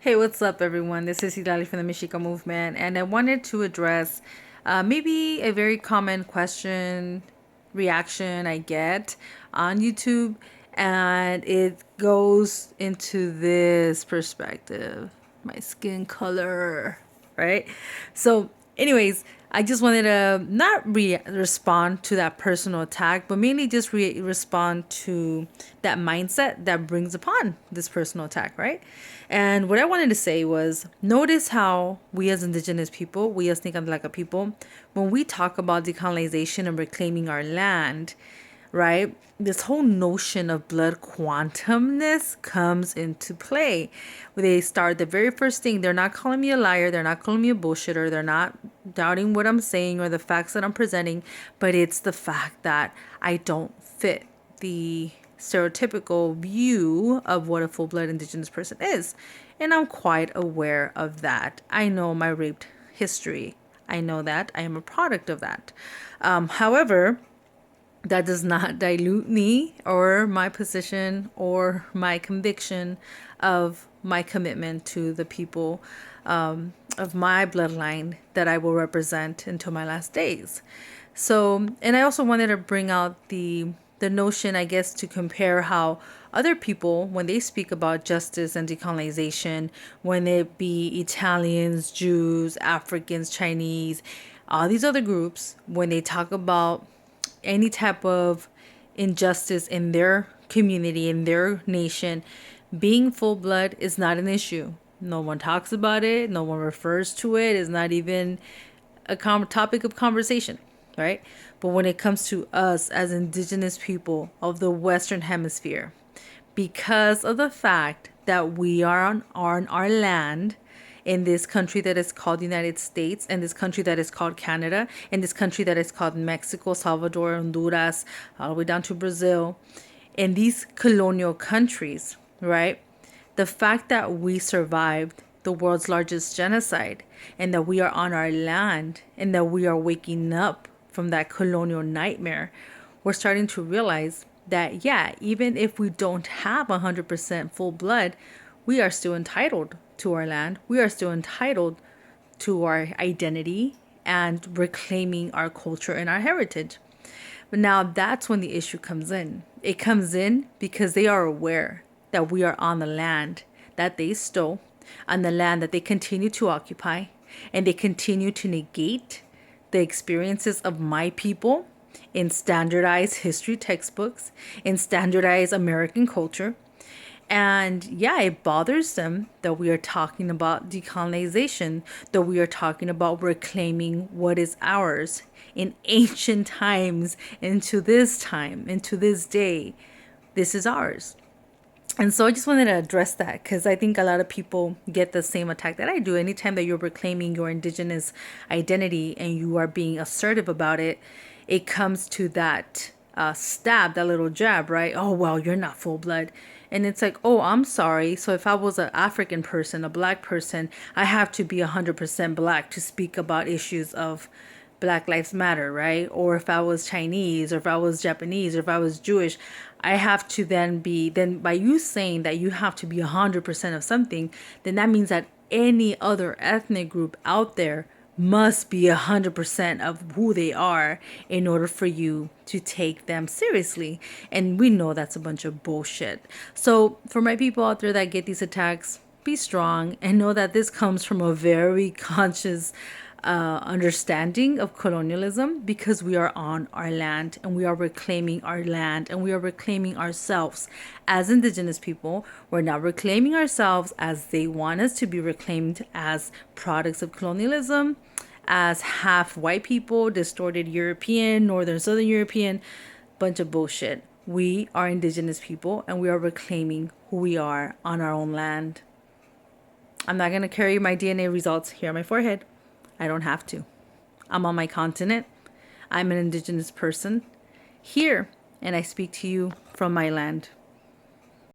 Hey, what's up, everyone? This is Citlalli from the Mexica movement, and I wanted to address maybe a very common question, reaction I get on YouTube, and it goes into this perspective: my skin color, right? So, anyways, I just wanted to not respond to that personal attack, but mainly just respond to that mindset that brings upon this personal attack, right? And what I wanted to say was notice how we as Indigenous people, we as Nican Tlaca people, when we talk about decolonization and reclaiming our land, right? This whole notion of blood quantumness comes into play. They start the very first thing, they're not calling me a liar, they're not calling me a bullshitter, they're not doubting what I'm saying or the facts that I'm presenting, but it's the fact that I don't fit the stereotypical view of what a full-blood Indigenous person is. And I'm quite aware of that. I know my raped history. I know that. I am a product of that. However, that does not dilute me or my position or my conviction of my commitment to the people of my bloodline that I will represent until my last days. So, and I also wanted to bring out the notion, I guess, to compare how other people, when they speak about justice and decolonization, when it be Italians, Jews, Africans, Chinese, all these other groups, when they talk about any type of injustice in their community, in their nation, being full blood is not an issue. No one talks about it. No one refers to it. It's not even a topic of conversation, right? But when it comes to us as Indigenous people of the Western Hemisphere, because of the fact that we are on our land, in this country that is called the United States, and this country that is called Canada, and this country that is called Mexico, Salvador, Honduras, all the way down to Brazil, in these colonial countries, right? The fact that we survived the world's largest genocide and that we are on our land and that we are waking up from that colonial nightmare, we're starting to realize that, yeah, even if we don't have 100% full blood, we are still entitled to our land. We are still entitled to our identity and reclaiming our culture and our heritage. But now that's when the issue comes in. It comes in because they are aware that we are on the land that they stole, on the land that they continue to occupy, and they continue to negate the experiences of my people in standardized history textbooks, in standardized American culture. And yeah, it bothers them that we are talking about decolonization, that we are talking about reclaiming what is ours in ancient times, into this time, into this day. This is ours. And so I just wanted to address that because I think a lot of people get the same attack that I do. Anytime that you're reclaiming your Indigenous identity and you are being assertive about it, it comes to that stab, that little jab, right? Oh, well, you're not full blood. And it's like, oh, I'm sorry. So if I was an African person, a black person, I have to be 100% black to speak about issues of Black Lives Matter, right? Or if I was Chinese, or if I was Japanese, or if I was Jewish, I have to then by you saying that you have to be 100% of something, then that means that any other ethnic group out there must be 100% of who they are in order for you to take them seriously. And we know that's a bunch of bullshit. So for my people out there that get these attacks, be strong and know that this comes from a very conscious understanding of colonialism, because we are on our land and we are reclaiming our land and we are reclaiming ourselves as Indigenous people. We're not reclaiming ourselves as they want us to be reclaimed, as products of colonialism, as half white people, distorted European, Northern Southern European, bunch of bullshit. We are Indigenous people and we are reclaiming who we are on our own land. I'm not going to carry my DNA results here on my forehead. I don't have to. I'm on my continent. I'm an Indigenous person here, and I speak to you from my land.